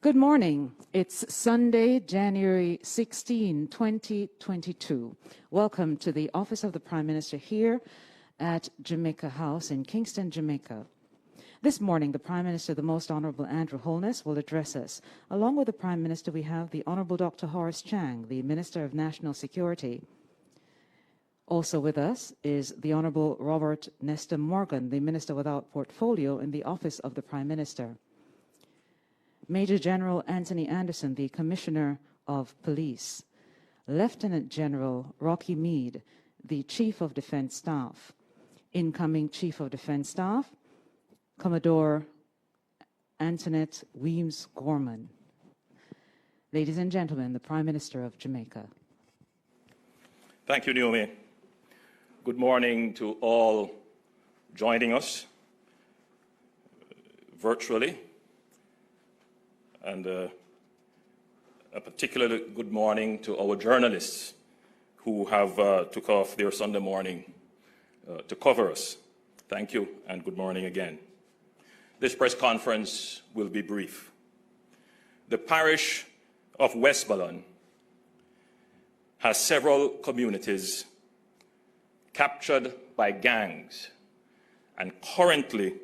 Good morning. It's Sunday, January 16, 2022. Welcome to the Office of the Prime Minister here at Jamaica House in Kingston, Jamaica. This morning, the Prime Minister, the Most Honourable Andrew Holness, will address us. Along with the Prime Minister, we have the Honourable Dr. Horace Chang, the Minister of National Security. Also with us is the Honourable Robert Nesta Morgan, the Minister without Portfolio in the Office of the Prime Minister. Major General Anthony Anderson, the Commissioner of Police. Lieutenant General Rocky Meade, the Chief of Defence Staff. Incoming Chief of Defence Staff, Commodore Antoinette Weems Gorman. Ladies and gentlemen, the Prime Minister of Jamaica. Thank you, Naomi. Good morning to all joining us virtually. And a particularly good morning to our journalists who have took off their Sunday morning to cover us. Thank you and good morning again. This press conference will be brief. The parish of Westmoreland has several communities captured by gangs and currently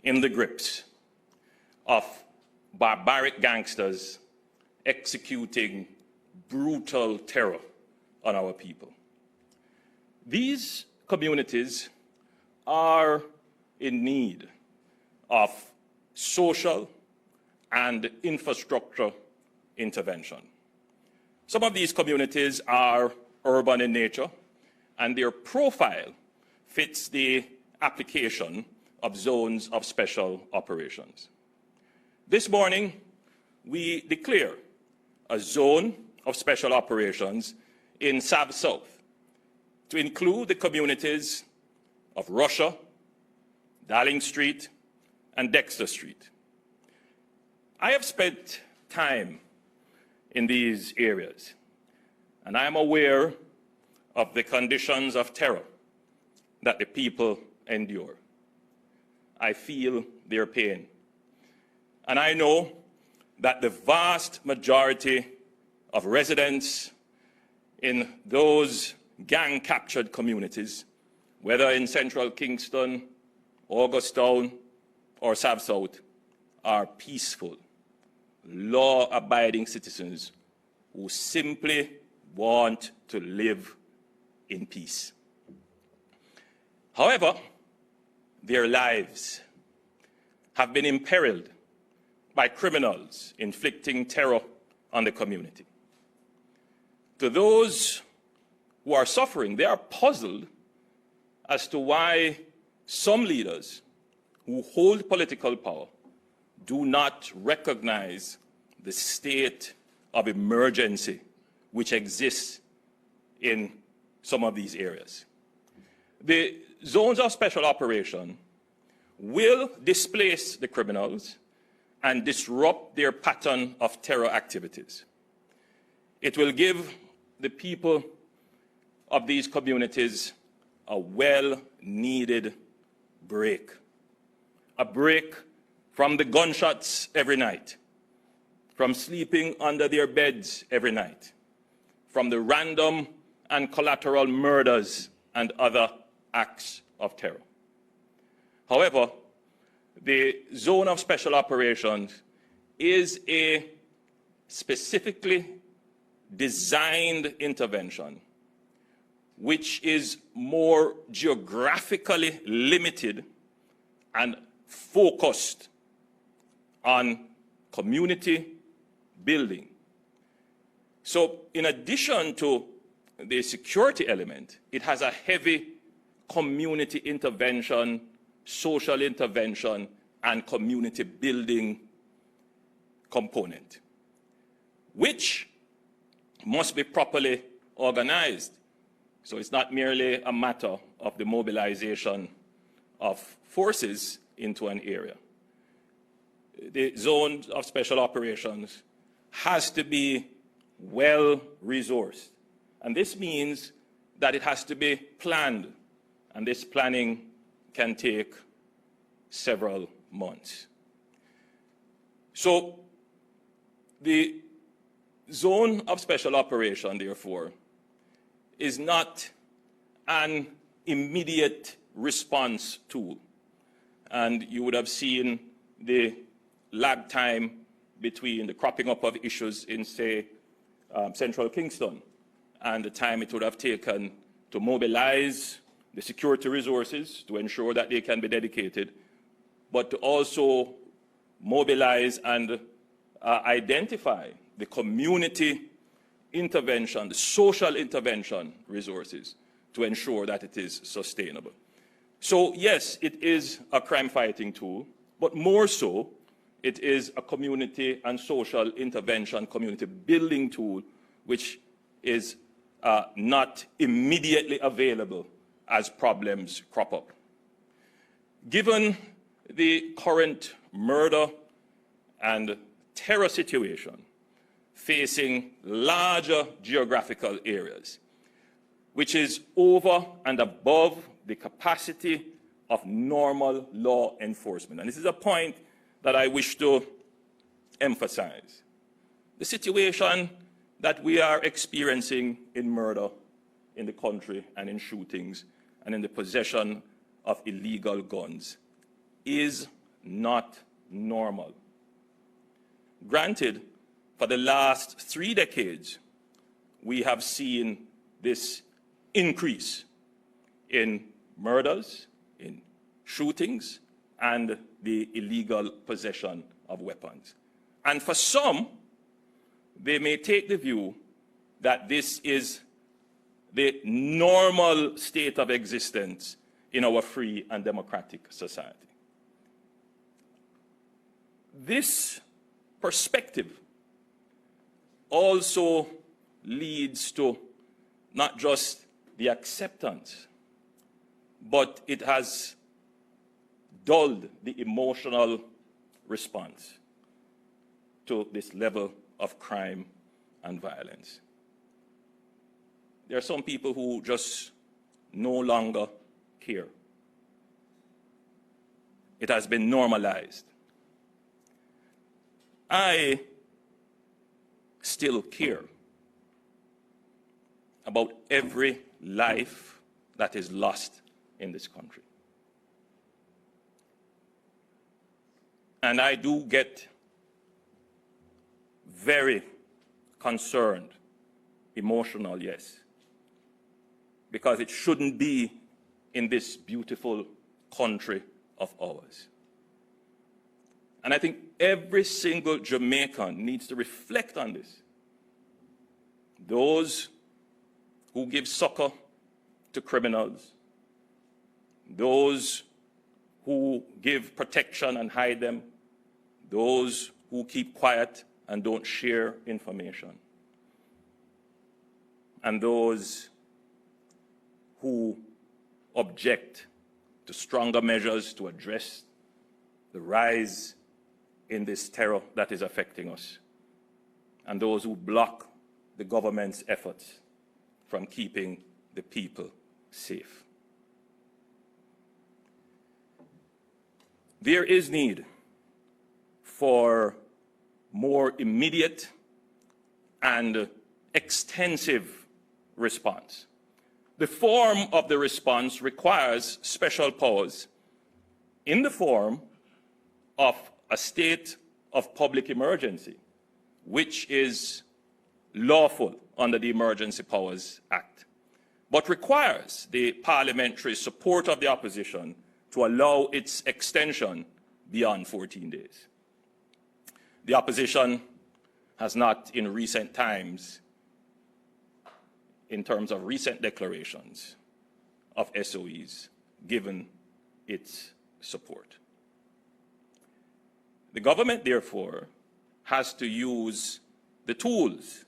in the grips of barbaric gangsters executing brutal terror on our people. These communities are in need of social and infrastructure intervention. Some of these communities are urban in nature, and their profile fits the application of zones of special operations. This morning, we declare a zone of special operations in South to include the communities of Russia, Darling Street, and Dexter Street. I have spent time in these areas, and I am aware of the conditions of terror that the people endure. I feel their pain. And I know that the vast majority of residents in those gang-captured communities, whether in central Kingston, Augustown, or South, are peaceful, law-abiding citizens who simply want to live in peace. However, their lives have been imperiled by criminals inflicting terror on the community. To those who are suffering, they are puzzled as to why some leaders who hold political power do not recognize the state of emergency which exists in some of these areas. The zones of special operation will displace the criminals and disrupt their pattern of terror activities. It will give the people of these communities a well-needed break. A break from the gunshots every night, from sleeping under their beds every night, from the random and collateral murders and other acts of terror. However, the zone of special operations is a specifically designed intervention which is more geographically limited and focused on community building. So in addition to the security element, it has a heavy community intervention, social intervention, and community building component, which must be properly organized. So it's not merely a matter of the mobilization of forces into an area. The zone of special operations has to be well resourced. And this means that it has to be planned. And this planning can take several months. So The zone of special operation, therefore, is not an immediate response tool. And you would have seen the lag time between the cropping up of issues in, say, central Kingston and the time it would have taken to mobilize the security resources to ensure that they can be dedicated, but to also mobilize and identify the community intervention, the social intervention resources to ensure that it is sustainable. So yes, it is a crime-fighting tool, but more so, it is a community and social intervention, community building tool, which is not immediately available as problems crop up. Given the current murder and terror situation facing larger geographical areas, which is over and above the capacity of normal law enforcement. And this is a point that I wish to emphasize. The situation that we are experiencing in murder in the country and in shootings and in the possession of illegal guns is not normal. Granted, for the last 3 decades, we have seen this increase in murders, in shootings, and the illegal possession of weapons. And for some, they may take the view that this is the normal state of existence in our free and democratic society. This perspective also leads to not just the acceptance, but it has dulled the emotional response to this level of crime and violence. There are some people who just no longer care. It has been normalized. I still care about every life that is lost in this country. And I do get very concerned, emotional, yes, because it shouldn't be in this beautiful country of ours. And I think every single Jamaican needs to reflect on this. Those who give succor to criminals, those who give protection and hide them, those who keep quiet and don't share information, and those who object to stronger measures to address the rise in this terror that is affecting us, and those who block the government's efforts from keeping the people safe. There is need for more immediate and extensive response. The form of the response requires special powers in the form of a state of public emergency, which is lawful under the Emergency Powers Act, but requires the parliamentary support of the opposition to allow its extension beyond 14 days. The opposition has not in recent times, in terms of recent declarations of SOEs, given its support. The government, therefore, has to use the tools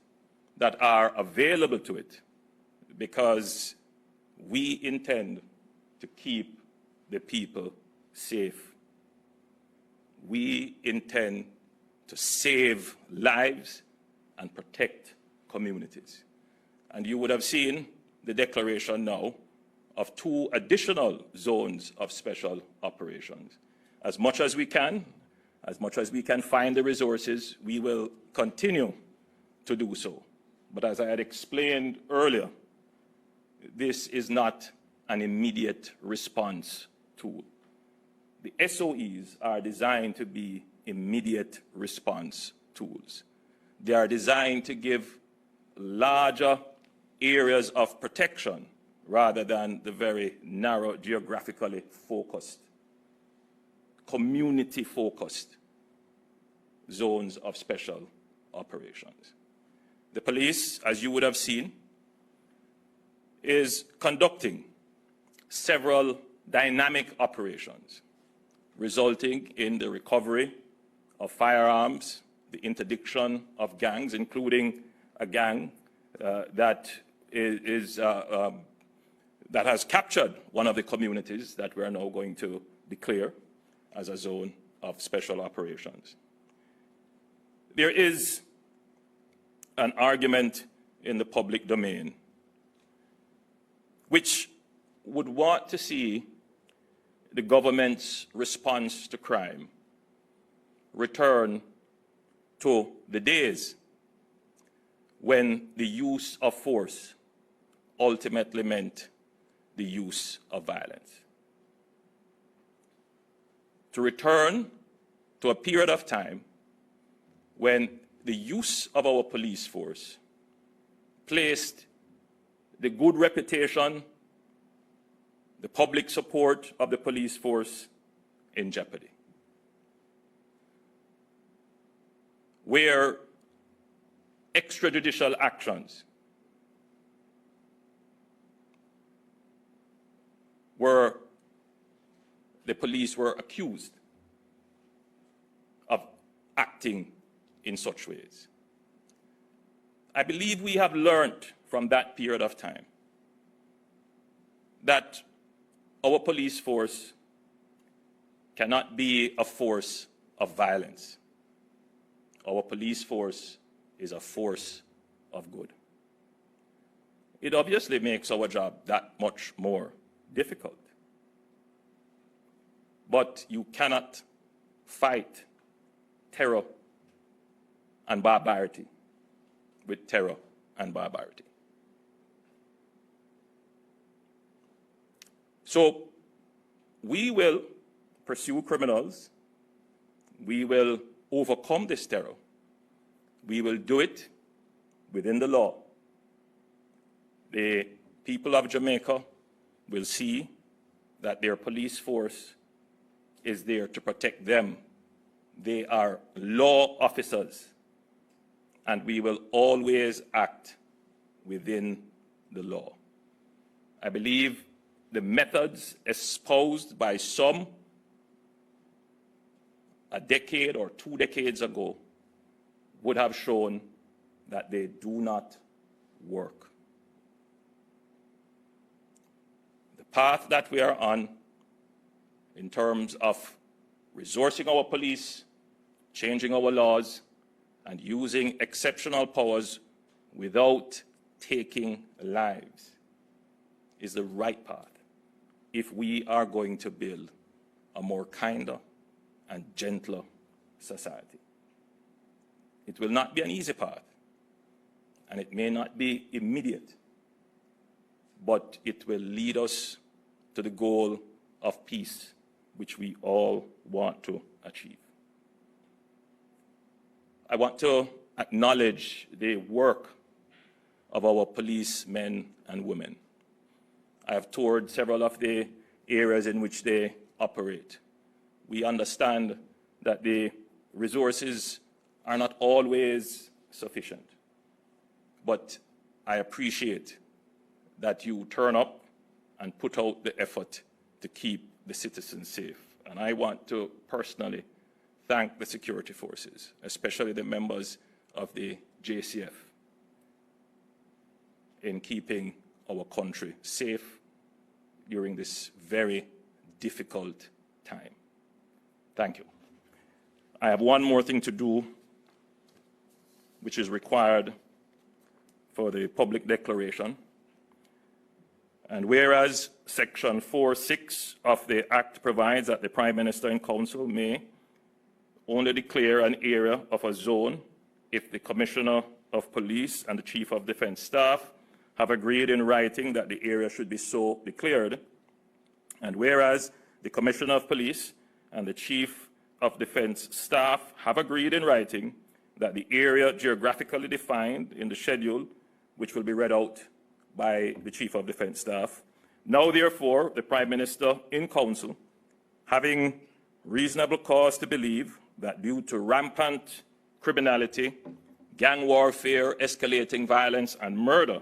that are available to it, because we intend to keep the people safe. We intend to save lives and protect communities. And you would have seen the declaration now of 2 additional zones of special operations. As much as we can, As much as we can find the resources, we will continue to do so. But as I had explained earlier, this is not an immediate response tool. The SOEs are designed to be immediate response tools. They are designed to give larger areas of protection rather than the very narrow, geographically focused, community-focused zones of special operations. The police, as you would have seen, is conducting several dynamic operations, resulting in the recovery of firearms, the interdiction of gangs, including a gang that has captured one of the communities that we are now going to declare as a zone of special operations. There is an argument in the public domain which would want to see the government's response to crime return to the days when the use of force ultimately meant the use of violence. To return to a period of time when the use of our police force placed the good reputation, the public support of the police force in jeopardy. Where extrajudicial actions where the police were accused of acting in such ways. I believe we have learned from that period of time that our police force cannot be a force of violence. Our police force is a force of good. It obviously makes our job that much more difficult. But you cannot fight terror and barbarity with terror and barbarity. So we will pursue criminals. We will overcome this terror. We will do it within the law. The people of Jamaica will see that their police force is there to protect them. They are law officers, and we will always act within the law. I believe the methods espoused by some a decade or 2 decades ago would have shown that they do not work. The path that we are on in terms of resourcing our police, changing our laws, and using exceptional powers without taking lives is the right path if we are going to build a more kinder and gentler society. It will not be an easy path, and it may not be immediate, but it will lead us to the goal of peace, which we all want to achieve. I want to acknowledge the work of our policemen and women. I have toured several of the areas in which they operate. We understand that the resources are not always sufficient, but I appreciate that you turn up and put out the effort to keep the citizens safe. And I want to personally thank the security forces, especially the members of the JCF, in keeping our country safe during this very difficult time. Thank you. I have one more thing to do, which is required for the public declaration. And whereas Section 4.6 of the Act provides that the Prime Minister and Council may only declare an area of a zone if the Commissioner of Police and the Chief of Defence Staff have agreed in writing that the area should be so declared. And whereas the Commissioner of Police and the Chief of Defence Staff have agreed in writing that the area geographically defined in the schedule, which will be read out by the Chief of Defence Staff, now therefore the Prime Minister in Council, having reasonable cause to believe that due to rampant criminality, gang warfare, escalating violence and murder,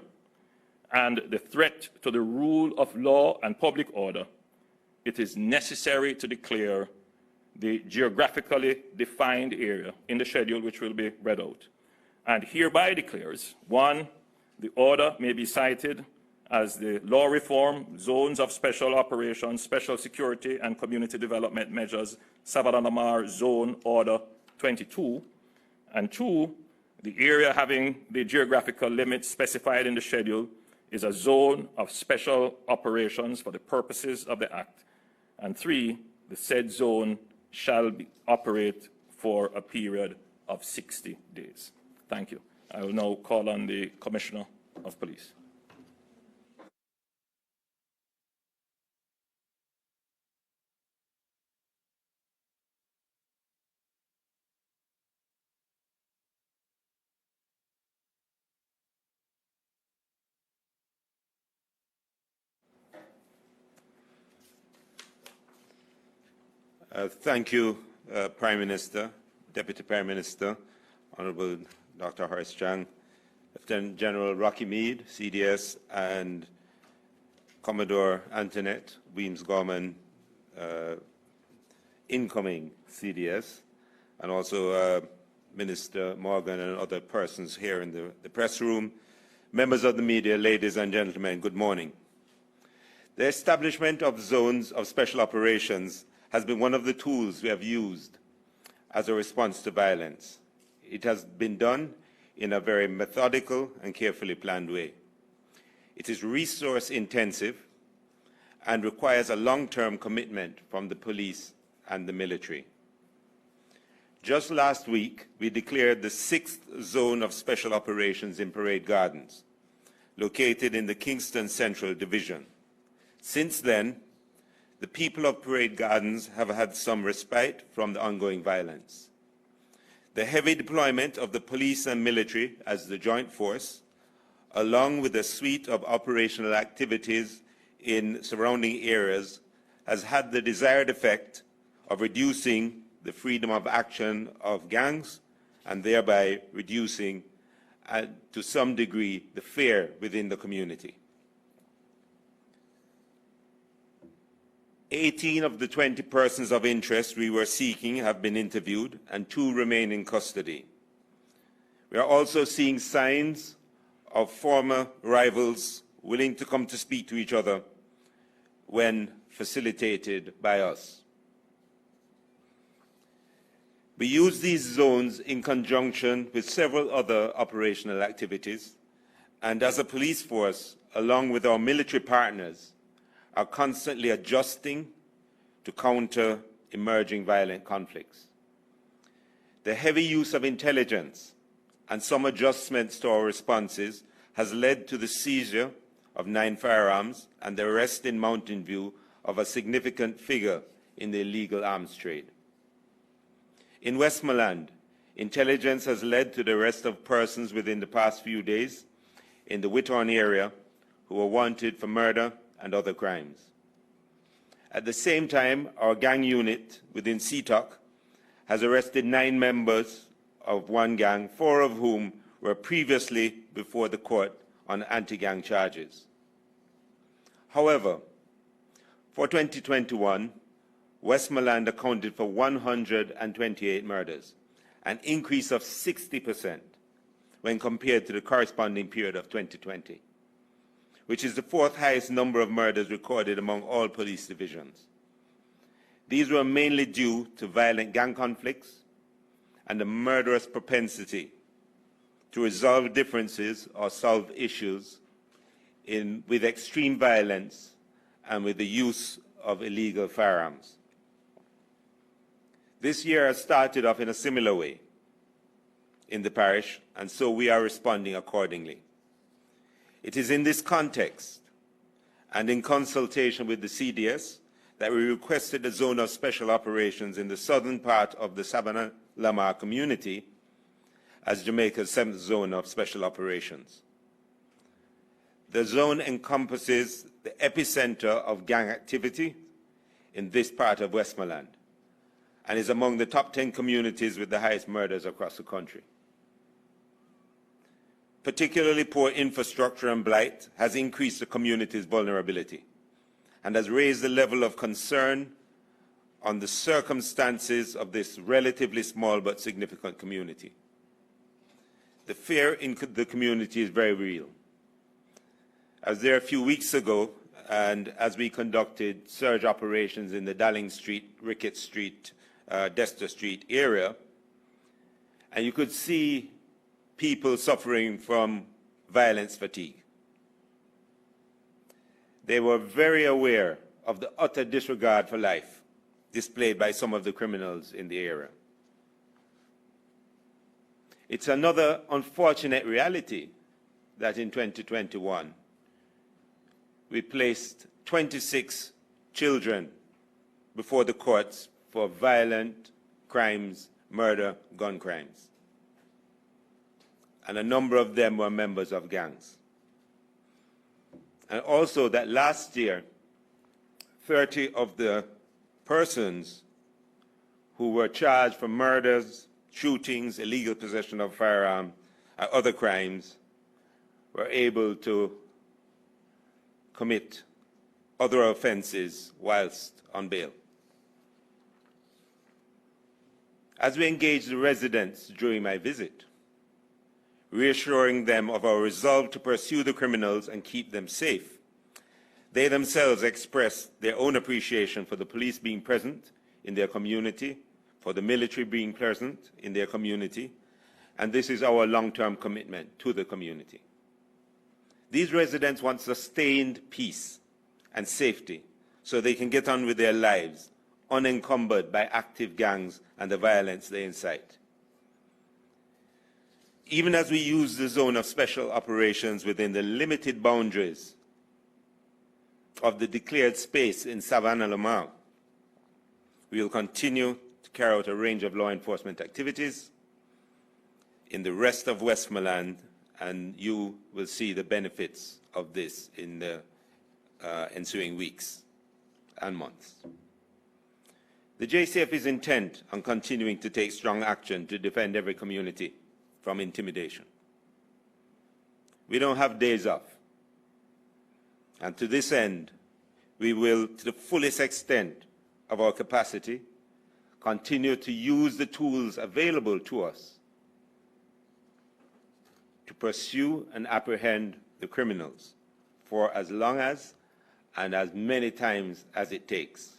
and the threat to the rule of law and public order, it is necessary to declare the geographically defined area in the schedule which will be read out, and hereby declares, 1, the order may be cited as the Law Reform Zones of Special Operations, Special Security and Community Development Measures, Savannah-Mar Zone Order 22, and 2, the area having the geographical limits specified in the schedule is a zone of special operations for the purposes of the Act, and 3, the said zone shall operate for a period of 60 days. Thank you. I will now call on the Commissioner of Police. Thank you, Prime Minister, Deputy Prime Minister, Honourable Dr. Horace Chang, Lieutenant General Rocky Mead, CDS, and Commodore Antoinette Weems-Gorman, incoming CDS, and also Minister Morgan and other persons here in the press room, members of the media, ladies and gentlemen, good morning. The establishment of zones of special operations has been one of the tools we have used as a response to violence. It has been done in a very methodical and carefully planned way. It is resource intensive and requires a long-term commitment from the police and the military. Just last week, we declared the 6th zone of special operations in Parade Gardens, located in the Kingston Central Division. Since then, the people of Parade Gardens have had some respite from the ongoing violence. The heavy deployment of the police and military as the joint force, along with a suite of operational activities in surrounding areas, has had the desired effect of reducing the freedom of action of gangs and thereby reducing, to some degree, the fear within the community. 18 of the 20 persons of interest we were seeking have been interviewed, and 2 remain in custody. We are also seeing signs of former rivals willing to come to speak to each other when facilitated by us. We use these zones in conjunction with several other operational activities, and as a police force, along with our military partners, are constantly adjusting to counter emerging violent conflicts. The heavy use of intelligence and some adjustments to our responses has led to the seizure of 9 firearms and the arrest in Mountain View of a significant figure in the illegal arms trade. In Westmoreland, intelligence has led to the arrest of persons within the past few days in the Whithorn area who were wanted for murder and other crimes. At the same time, our gang unit within CTOC has arrested 9 members of one gang, 4 of whom were previously before the court on anti-gang charges. However, for 2021, Westmoreland accounted for 128 murders, an increase of 60% when compared to the corresponding period of 2020. Which is the 4th highest number of murders recorded among all police divisions. These were mainly due to violent gang conflicts and a murderous propensity to resolve differences or solve issues with extreme violence and with the use of illegal firearms. This year has started off in a similar way in the parish, and so we are responding accordingly. It is in this context and in consultation with the CDS that we requested a zone of special operations in the southern part of the Savannah Lamar community as Jamaica's 7th zone of special operations. The zone encompasses the epicenter of gang activity in this part of Westmoreland and is among the top 10 communities with the highest murders across the country. Particularly poor infrastructure and blight has increased the community's vulnerability and has raised the level of concern on the circumstances of this relatively small but significant community. The fear in the community is very real. I was there a few weeks ago, and as we conducted surge operations in the Dowling Street, Ricketts Street, Dexter Street area, and you could see people suffering from violence fatigue. They were very aware of the utter disregard for life displayed by some of the criminals in the area. It's another unfortunate reality that in 2021, we placed 26 children before the courts for violent crimes, murder, gun crimes. And a number of them were members of gangs. And also that last year, 30 of the persons who were charged for murders, shootings, illegal possession of firearms, and other crimes were able to commit other offenses whilst on bail. As we engaged the residents during my visit, reassuring them of our resolve to pursue the criminals and keep them safe, they themselves expressed their own appreciation for the police being present in their community, for the military being present in their community, and this is our long-term commitment to the community. These residents want sustained peace and safety so they can get on with their lives unencumbered by active gangs and the violence they incite. Even as we use the zone of special operations within the limited boundaries of the declared space in Savannah Lamar, we will continue to carry out a range of law enforcement activities in the rest of Westmoreland, and you will see the benefits of this in the ensuing weeks and months. The JCF is intent on continuing to take strong action to defend every community from intimidation. We don't have days off. And to this end, we will, to the fullest extent of our capacity, continue to use the tools available to us to pursue and apprehend the criminals for as long as and as many times as it takes.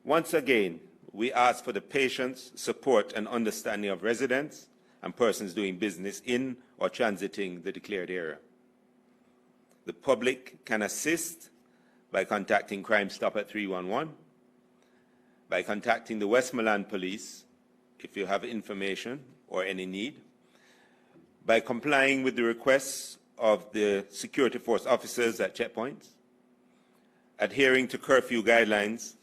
Once again, we ask for the patience, support, and understanding of residents and persons doing business in or transiting the declared area. The public can assist by contacting Crime Stop at 311, by contacting the Westmoreland Police if you have information or any need, by complying with the requests of the security force officers at checkpoints, adhering to curfew guidelines,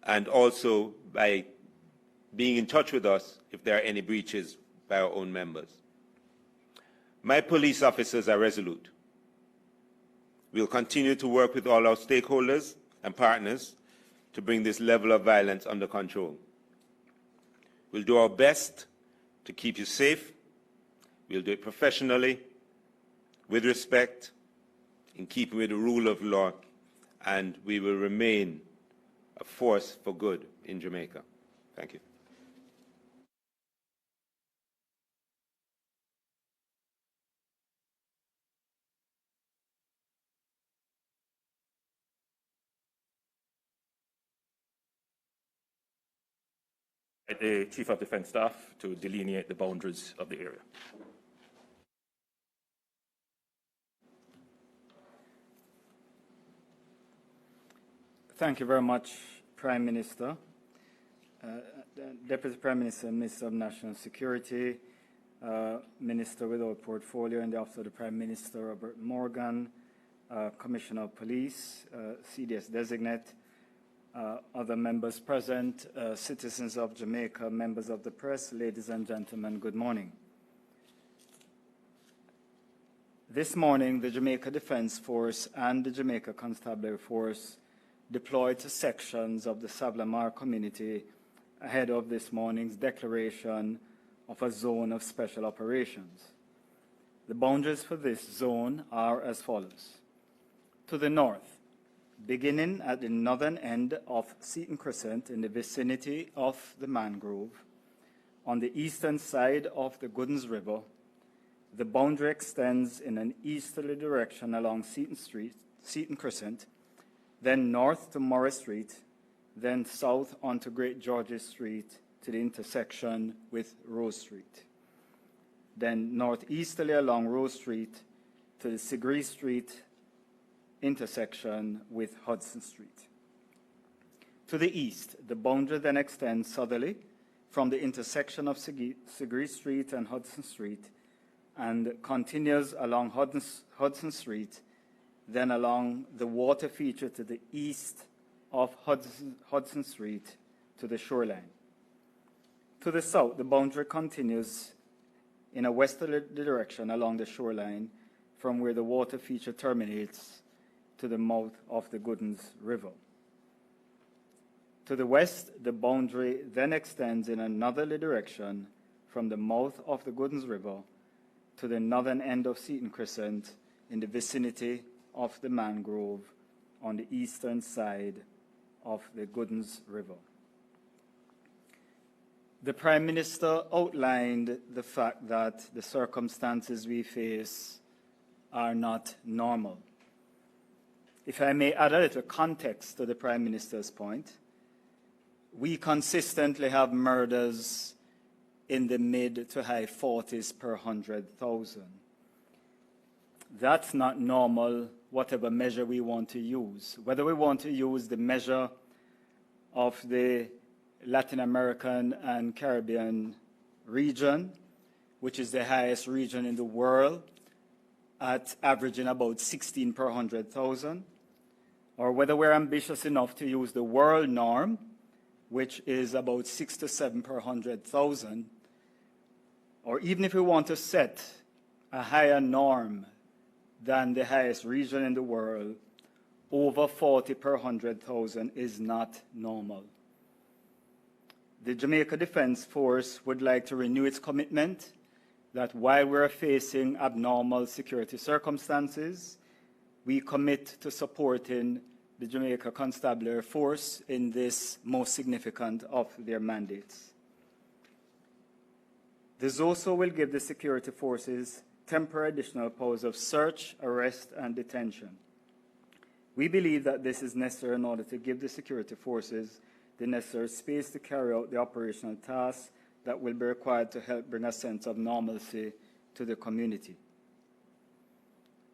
and also by being in touch with us if there are any breaches by our own members. My police officers are resolute. We'll continue to work with all our stakeholders and partners to bring this level of violence under control. We'll do our best to keep you safe. We'll do it professionally, with respect, in keeping with the rule of law, and we will remain a force for good in Jamaica. Thank you. The Chief of Defence Staff to delineate the boundaries of the area. Thank you very much, Prime Minister, Deputy Prime Minister, Minister of National Security, Minister without portfolio in the Office of the Prime Minister, Robert Morgan, Commissioner of Police, CDS designate, other members present, citizens of Jamaica, members of the press, ladies and gentlemen, good morning. This morning, the Jamaica Defence Force and the Jamaica Constabulary Force deployed to sections of the Sablamar community ahead of this morning's declaration of a zone of special operations. The boundaries for this zone are as follows. To the north, beginning at the northern end of Seaton Crescent in the vicinity of the Mangrove, on the eastern side of the Goodens River, the boundary extends in an easterly direction along Seaton Crescent, then north to Morris Street, then south onto Great George's Street to the intersection with Rose Street. Then northeasterly along Rose Street to the Sigree Street intersection with Hudson Street. To the east, the boundary then extends southerly from the intersection of Sigree Street and Hudson Street and continues along Hudson Street, then along the water feature to the east of Hudson Street to the shoreline. To the south, the boundary continues in a westerly direction along the shoreline from where the water feature terminates to the mouth of the Goodens River. To the west, the boundary then extends in a northerly direction from the mouth of the Goodens River to the northern end of Seaton Crescent in the vicinity of the Mangrove on the eastern side of the Goodens River. The Prime Minister outlined the fact that the circumstances we face are not normal. If I may add a little context to the Prime Minister's point, we consistently have murders in the mid to high 40s per 100,000. That's not normal, whatever measure we want to use. Whether we want to use the measure of the Latin American and Caribbean region, which is the highest region in the world, at averaging about 16 per 100,000, or whether we're ambitious enough to use the world norm, which is about 6 to 7 per 100,000, or even if we want to set a higher norm than the highest region in the world, over 40 per 100,000 is not normal. The Jamaica Defence Force would like to renew its commitment that while we're facing abnormal security circumstances, we commit to supporting the Jamaica Constabulary Force in this most significant of their mandates. The ZOSO will give the security forces temporary additional powers of search, arrest, and detention. We believe that this is necessary in order to give the security forces the necessary space to carry out the operational tasks that will be required to help bring a sense of normalcy to the community.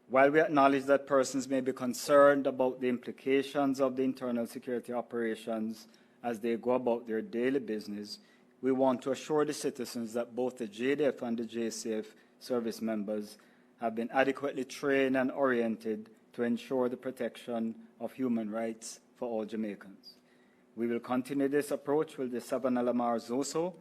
While we acknowledge that persons may be concerned about the implications of the internal security operations as they go about their daily business, we want to assure the citizens that both the JDF and the JCF service members have been adequately trained and oriented to ensure the protection of human rights for all Jamaicans. We will continue this approach with the Savannah Lamar ZOSO,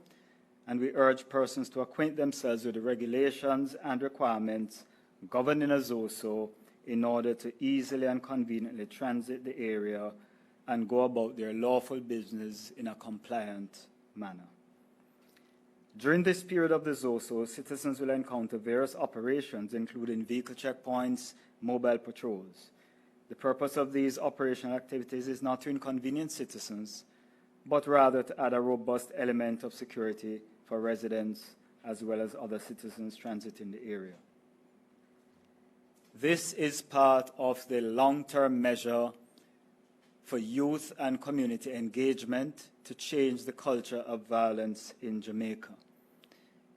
and we urge persons to acquaint themselves with the regulations and requirements governing a ZOSO in order to easily and conveniently transit the area and go about their lawful business in a compliant manner. During this period of the ZOSO, citizens will encounter various operations, including vehicle checkpoints, mobile patrols. The purpose of these operational activities is not to inconvenience citizens, but rather to add a robust element of security for residents as well as other citizens transiting the area. This is part of the long-term measure for youth and community engagement to change the culture of violence in Jamaica.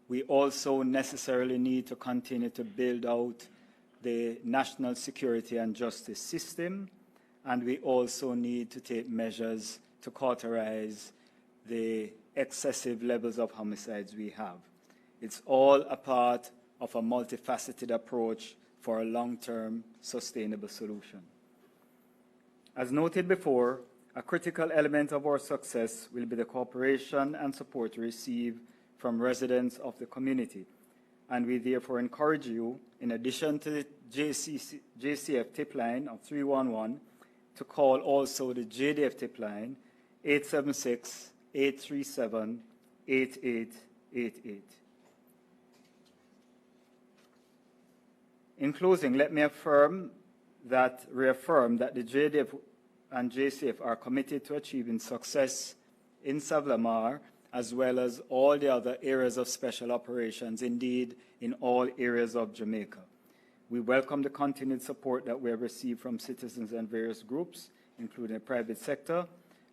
We also necessarily need to continue to build out the national security and justice system, and we also need to take measures to cauterize the excessive levels of homicides we have. It's all a part of a multifaceted approach for a long-term sustainable solution. As noted before, a critical element of our success will be the cooperation and support we receive from residents of the community, and we therefore encourage you, in addition to the JCF tip line of 311, to call also the JDF tip line 876-837-8888. In closing, let me reaffirm that the JDF and JCF are committed to achieving success in Savlamar, as well as all the other areas of special operations, indeed in all areas of Jamaica. We welcome the continued support that we have received from citizens and various groups, including the private sector,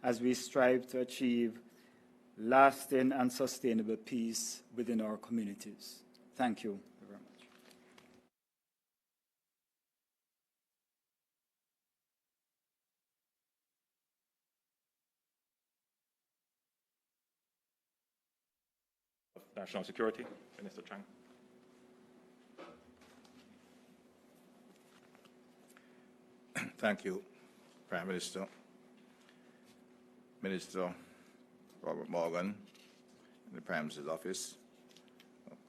as we strive to achieve lasting and sustainable peace within our communities. Thank you very much. National Security, Minister Chang. Thank you, Prime Minister. Minister Robert Morgan in the Prime Minister's office,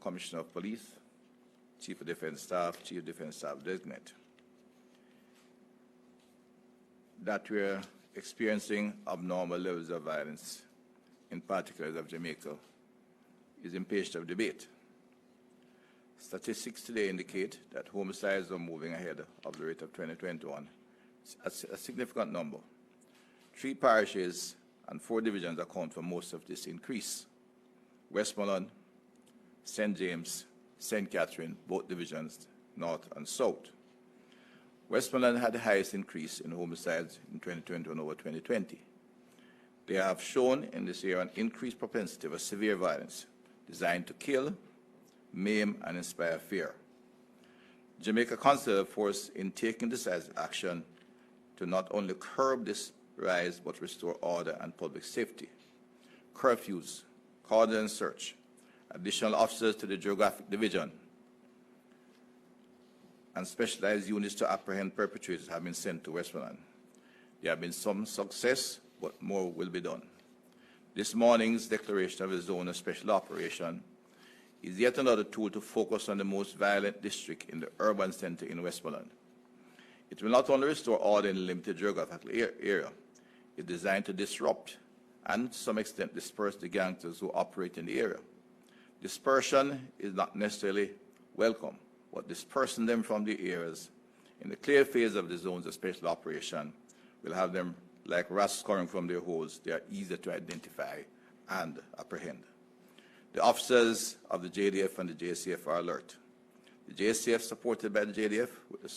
Commissioner of Police, Chief of Defence Staff, Chief of Defence Staff Designate. That we're experiencing abnormal levels of violence, in particular of Jamaica, is impatient of debate. Statistics today indicate that homicides are moving ahead of the rate of 2021, a significant number. 3 parishes and 4 divisions account for most of this increase. Westmoreland, St. James, St. Catherine, both divisions, north and south. Westmoreland had the highest increase in homicides in 2021 over 2020. They have shown in this year an increased propensity of severe violence designed to kill, maim, and inspire fear. Jamaica considered force in taking decisive action to not only curb this rise but restore order and public safety. Curfews, cordon search, additional officers to the geographic division, and specialized units to apprehend perpetrators have been sent to Westmoreland. There have been some success, but more will be done. This morning's declaration of a zone of special operation is yet another tool to focus on the most violent district in the urban center in Westmoreland. It will not only restore order in a limited geographical area, it's designed to disrupt and to some extent disperse the gangsters who operate in the area. Dispersion is not necessarily welcome, but dispersing them from the areas in the clear phase of the zones of special operation will have them like rats scoring from their holes. They are easier to identify and apprehend. The officers of the JDF and the JCF are alert. The JCF, supported by the JDF, with the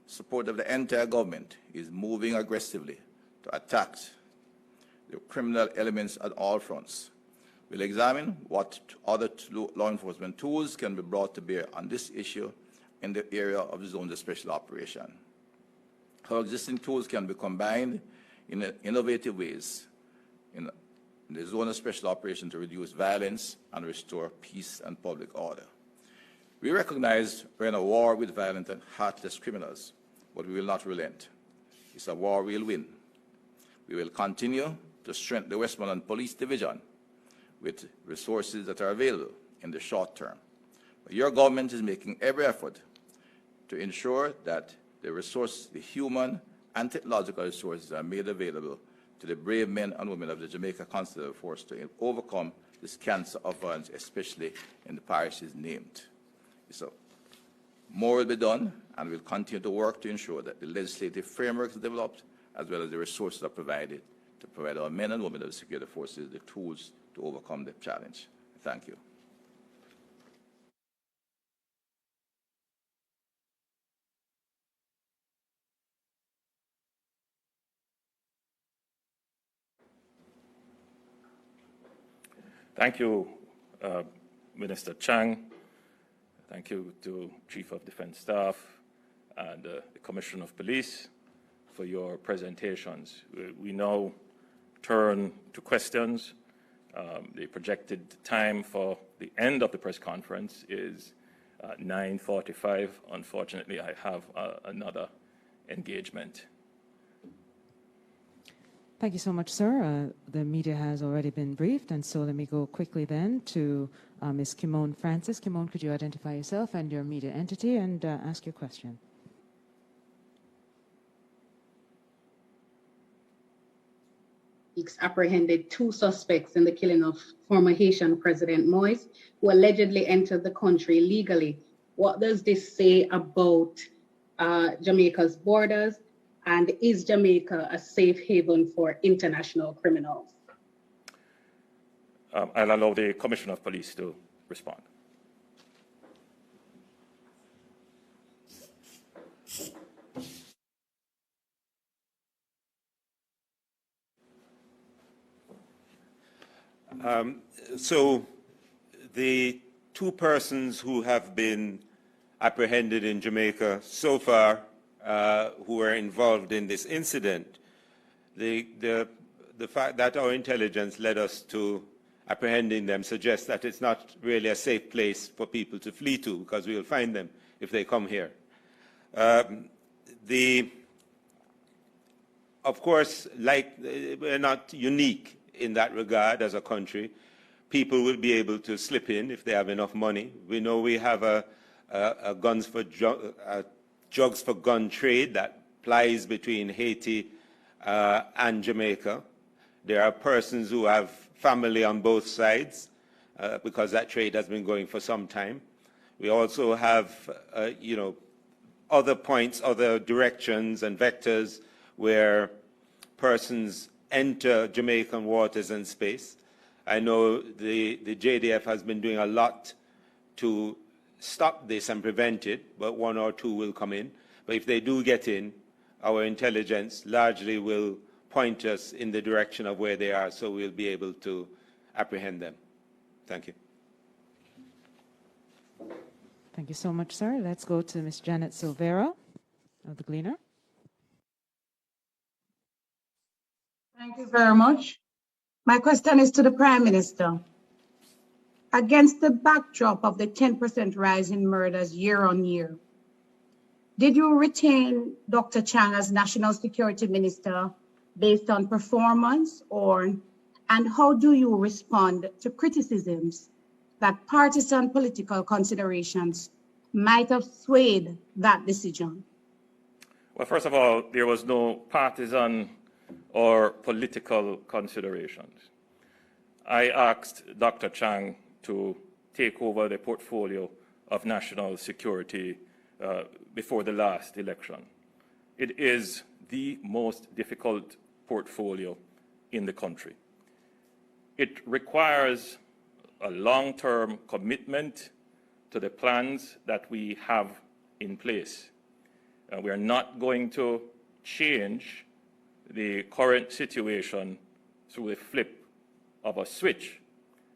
support of the entire government, is moving aggressively to attack the criminal elements at all fronts. We'll examine what other law enforcement tools can be brought to bear on this issue in the area of the zones of special operation. How existing tools can be combined in innovative ways in the zone of special operation to reduce violence and restore peace and public order. We recognize we're in a war with violent and heartless criminals, but we will not relent. It's a war we'll win. We will continue to strengthen the Westmoreland Police Division with resources that are available in the short term. But your government is making every effort to ensure that the resources, the human and technological resources, are made available to the brave men and women of the Jamaica Constable Force to overcome this cancer of violence, especially in the parishes named. So more will be done, and we'll continue to work to ensure that the legislative framework is developed, as well as the resources are provided to provide our men and women of the security forces the tools to overcome the challenge. Thank you. Thank you, Minister Chang. Thank you to Chief of Defence Staff and the Commissioner of Police for your presentations. We now turn to questions. The projected time for the end of the press conference is 9:45. Unfortunately, I have another engagement. Thank you so much, sir. The media has already been briefed, and so let me go quickly then to Ms. Kimone Francis. Kimone, could you identify yourself and your media entity and ask your question? Apprehended 2 suspects in the killing of former Haitian President Moise, who allegedly entered the country illegally. What does this say about Jamaica's borders? And is Jamaica a safe haven for international criminals? I'll allow the Commissioner of Police to respond. So the 2 persons who have been apprehended in Jamaica so far who were involved in this incident, the fact that our intelligence led us to apprehending them suggests that it's not really a safe place for people to flee to, because we will find them if they come here. Of course, we're not unique in that regard as a country. People will be able to slip in if they have enough money. We know we have a drugs for gun trade that plies between Haiti and Jamaica. There are persons who have family on both sides because that trade has been going for some time. We also have, other points, other directions and vectors where persons enter Jamaican waters and space. I know the JDF has been doing a lot to stop this and prevent it, but 1 or 2 will come in. But if they do get in, our intelligence largely will point us in the direction of where they are, so we'll be able to apprehend them. Thank you. Thank you so much, sir. Let's go to Ms. Janet Silvera of the Gleaner. Thank you very much. My question is to the Prime Minister. Against the backdrop of the 10% rise in murders year on year, did you retain Dr. Chang as National Security Minister based on performance, and how do you respond to criticisms that partisan political considerations might have swayed that decision? Well, first of all, there was no partisan or political considerations. I asked Dr. Chang to take over the portfolio of national security before the last election. It is the most difficult portfolio in the country. It requires a long-term commitment to the plans that we have in place. We are not going to change the current situation through a flip of a switch.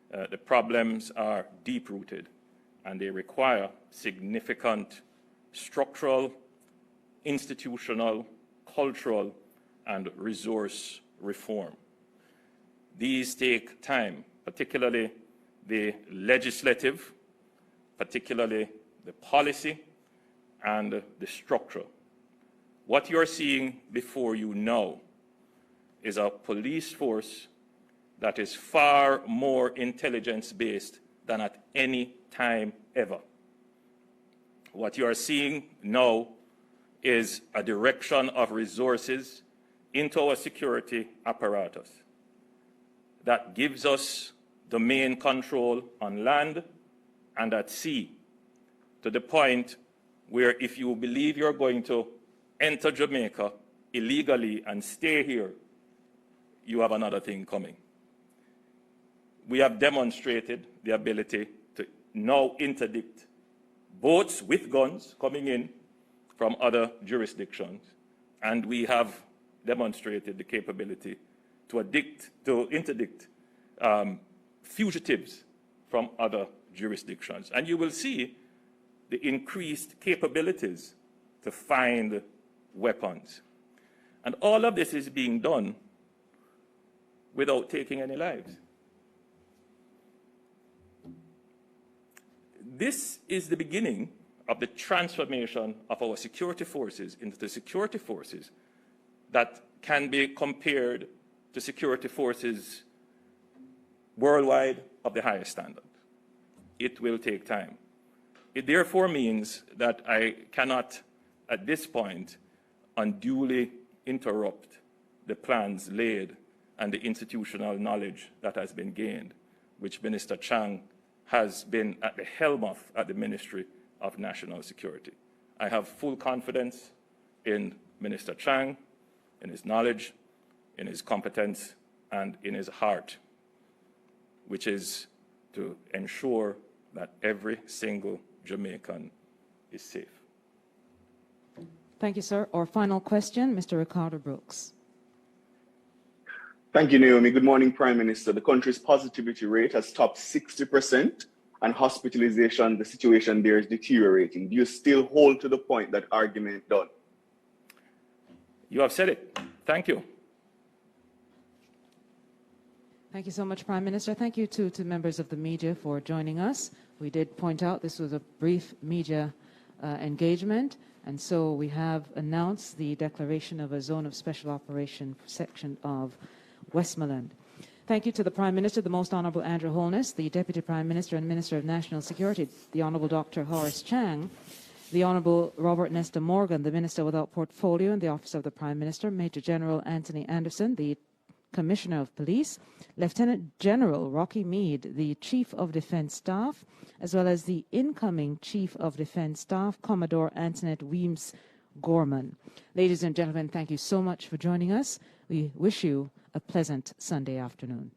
The problems are deep-rooted, and they require significant structural, institutional, cultural, and resource reform. These take time, particularly the legislative, particularly the policy, and the structure. What you're seeing before you now is a police force that is far more intelligence-based than at any time ever. What you are seeing now is a direction of resources into our security apparatus that gives us domain control on land and at sea, to the point where if you believe you're going to enter Jamaica illegally and stay here, you have another thing coming. We have demonstrated the ability to now interdict boats with guns coming in from other jurisdictions, and we have demonstrated the capability to interdict fugitives from other jurisdictions. And you will see the increased capabilities to find weapons. And all of this is being done without taking any lives. This is the beginning of the transformation of our security forces into the security forces that can be compared to security forces worldwide of the highest standard. It will take time. It therefore means that I cannot, at this point, unduly interrupt the plans laid and the institutional knowledge that has been gained, which Minister Chang has been at the helm of at the Ministry of National Security. I have full confidence in Minister Chang, in his knowledge, in his competence, and in his heart, which is to ensure that every single Jamaican is safe. Thank you, sir. Our final question, Mr. Ricardo Brooks. Thank you, Naomi. Good morning, Prime Minister. The country's positivity rate has topped 60%, and hospitalization, the situation there is deteriorating. Do you still hold to the point that argument done? You have said it. Thank you. Thank you so much, Prime Minister. Thank you to members of the media for joining us. We did point out this was a brief media engagement, and so we have announced the declaration of a zone of special operation section of Westmoreland. Thank you to the Prime Minister, the Most Honourable Andrew Holness, the Deputy Prime Minister and Minister of National Security, the Honourable Dr. Horace Chang, the Honourable Robert Nesta Morgan, the Minister without Portfolio in the Office of the Prime Minister, Major General Anthony Anderson, the Commissioner of Police, Lieutenant General Rocky Meade, the Chief of Defence Staff, as well as the incoming Chief of Defence Staff, Commodore Antoinette Weems Gorman. Ladies and gentlemen, thank you so much for joining us. We wish you a pleasant Sunday afternoon.